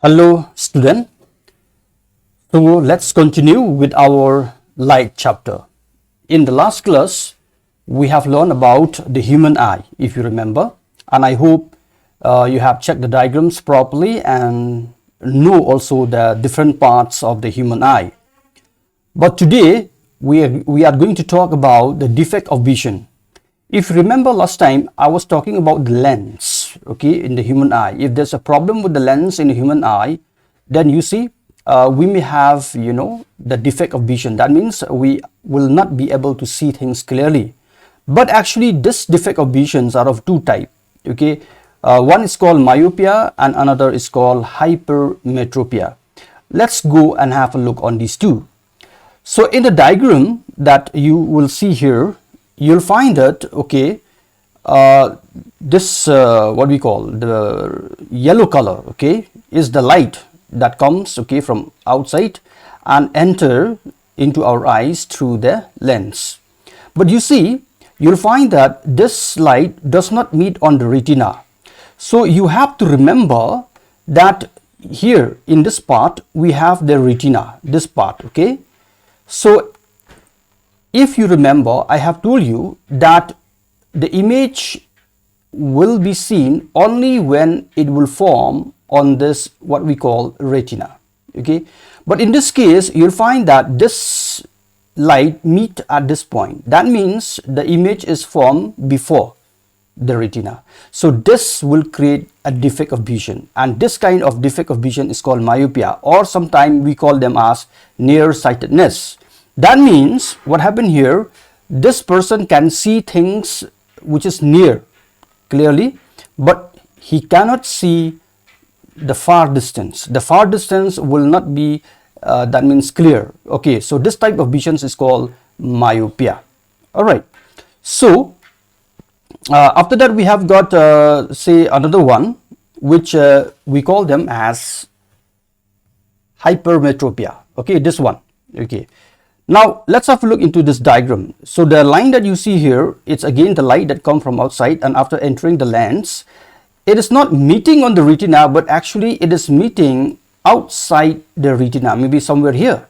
Hello student. So let's continue with our light chapter. In the last class, we have learned about the human eye, if you remember, and I hope you have checked the diagrams properly and know also the different parts of the human eye. But today, we are going to talk about the defect of vision. If you remember last time, I was talking about the lens, okay, in the human eye. If there's a problem with the lens in the human eye, then you see, we may have, the defect of vision. That means we will not be able to see things clearly. But actually, this defect of visions are of two types, okay. One is called myopia and another is called hypermetropia. Let's go and have a look on these two. So in the diagram that you will see here, you'll find that, okay, this what we call the yellow color, okay, is the light that comes, okay, from outside and enter into our eyes through the lens. But you see, you'll find that this light does not meet on the retina. So you have to remember that here in this part we have the retina, this part, okay. So if you remember, I have told you that the image will be seen only when it will form on this what we call retina, okay. But in this case, you'll find that this light meet at this point. That means the image is formed before the retina. So this will create a defect of vision, and this kind of defect of vision is called myopia, or sometimes we call them as nearsightedness. That means what happened here, this person can see things which is near clearly, but he cannot see the far distance. The far distance will not be, that means clear. Okay, so this type of visions is called myopia. All right. So after that we have got, say, another one, which we call them as hypermetropia. Okay, this one. Okay. Now, let's have a look into this diagram. So the line that you see here, it's again the light that comes from outside, and after entering the lens, it is not meeting on the retina, but actually it is meeting outside the retina, maybe somewhere here.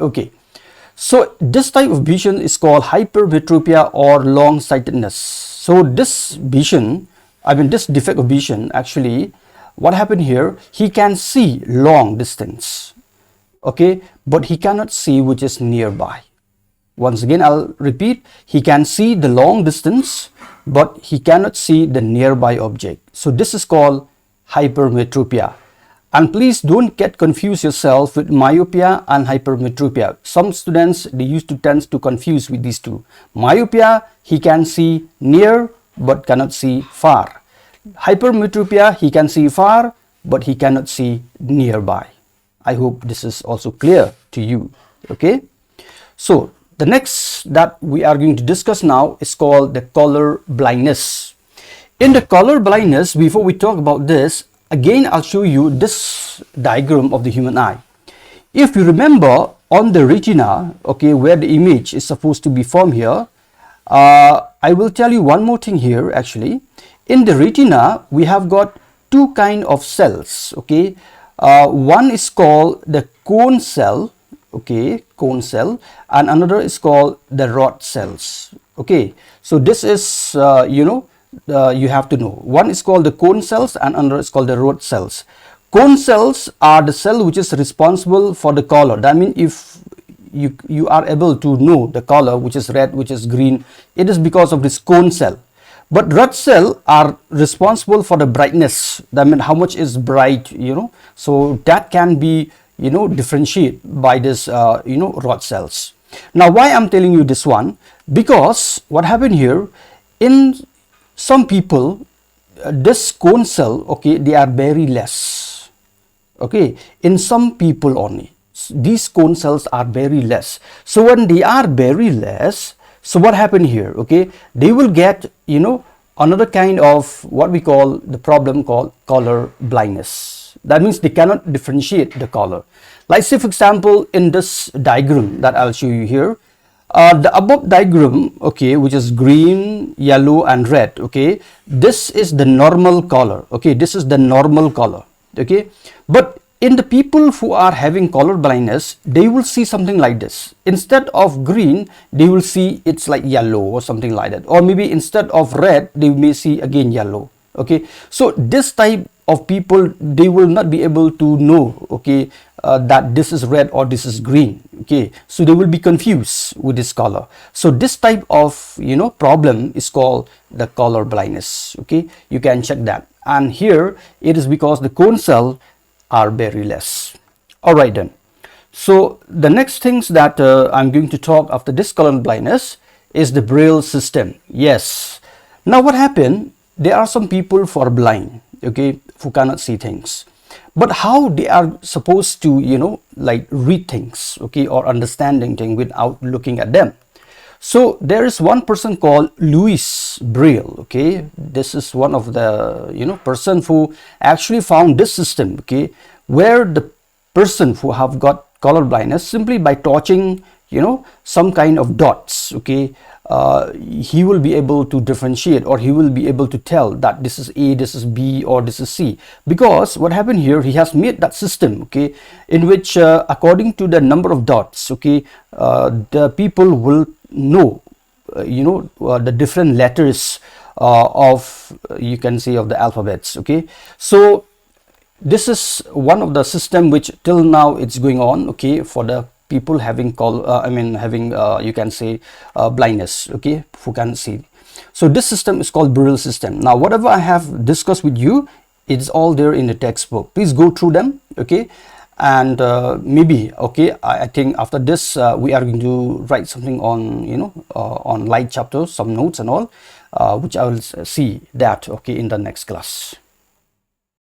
Okay. So this type of vision is called hypermetropia or long-sightedness. So this vision, this defect of vision, actually, what happened here, he can see long distance. Okay, but he cannot see which is nearby. Once again, I'll repeat, he can see the long distance, but he cannot see the nearby object. So this is called hypermetropia. And please don't get confused yourself with myopia and hypermetropia. Some students, they used to tend to confuse with these two. Myopia, he can see near but cannot see far. Hypermetropia, he can see far but he cannot see nearby. I hope this is also clear to you. Okay, so the next that we are going to discuss now is called the color blindness. In the color blindness, before we talk about this, again I'll show you this diagram of the human eye. If you remember, on the retina, okay, where the image is supposed to be formed here, I will tell you one more thing here. Actually, in the retina we have got two kind of cells, okay. One is called the cone cell, okay, cone cell, and another is called the rod cells. Okay, so this is, you have to know. One is called the cone cells and another is called the rod cells. Cone cells are the cell which is responsible for the color. That means if you are able to know the color, which is red, which is green, it is because of this cone cell. But rod cell are responsible for the brightness. That means how much is bright, so that can be, differentiate by this, rod cells. Now, why I'm telling you this one? Because what happened here, in some people, this cone cell, okay, they are very less. Okay, in some people only, these cone cells are very less. So when they are very less, so what happened here? Okay, they will get, another kind of what we call the problem called color blindness. That means they cannot differentiate the color. Like, say, for example, in this diagram that I'll show you here, the above diagram, okay, which is green, yellow and red, okay, this is the normal color. Okay, this is the normal color. Okay, but in the people who are having color blindness, they will see something like this. Instead of green, they will see it's like yellow or something like that. Or maybe instead of red, they may see again yellow. Okay, so this type of people, they will not be able to know, okay, that this is red or this is green. Okay, so they will be confused with this color. So this type of, you know, problem is called the color blindness. Okay, you can check that. And here it is because the cone cell are very less. All right then. So the next things that I'm going to talk after this color blindness is the Braille system. Yes. Now what happened? There are some people who are blind, okay, who cannot see things. But how they are supposed to, you know, like read things, okay, or understanding things without looking at them? So there is one person called Louis Braille. Okay, this is one of the, you know, person who actually found this system. Okay, where the person who have got color blindness, simply by touching, you know, some kind of dots, okay, he will be able to differentiate, or he will be able to tell that this is A, this is B, or this is C. Because what happened here, he has made that system, okay, in which according to the number of dots, okay, the people will know, you know, the different letters of, you can say, of the alphabets. Okay, so this is one of the system which till now it's going on, okay, for the people having having you can say blindness, okay, who can see. So this system is called Braille system. Now whatever I have discussed with you, it's all there in the textbook. Please go through them, okay. And maybe, okay, I think after this we are going to write something on, you know, on light chapters, some notes and all, which I will see that, okay, in the next class.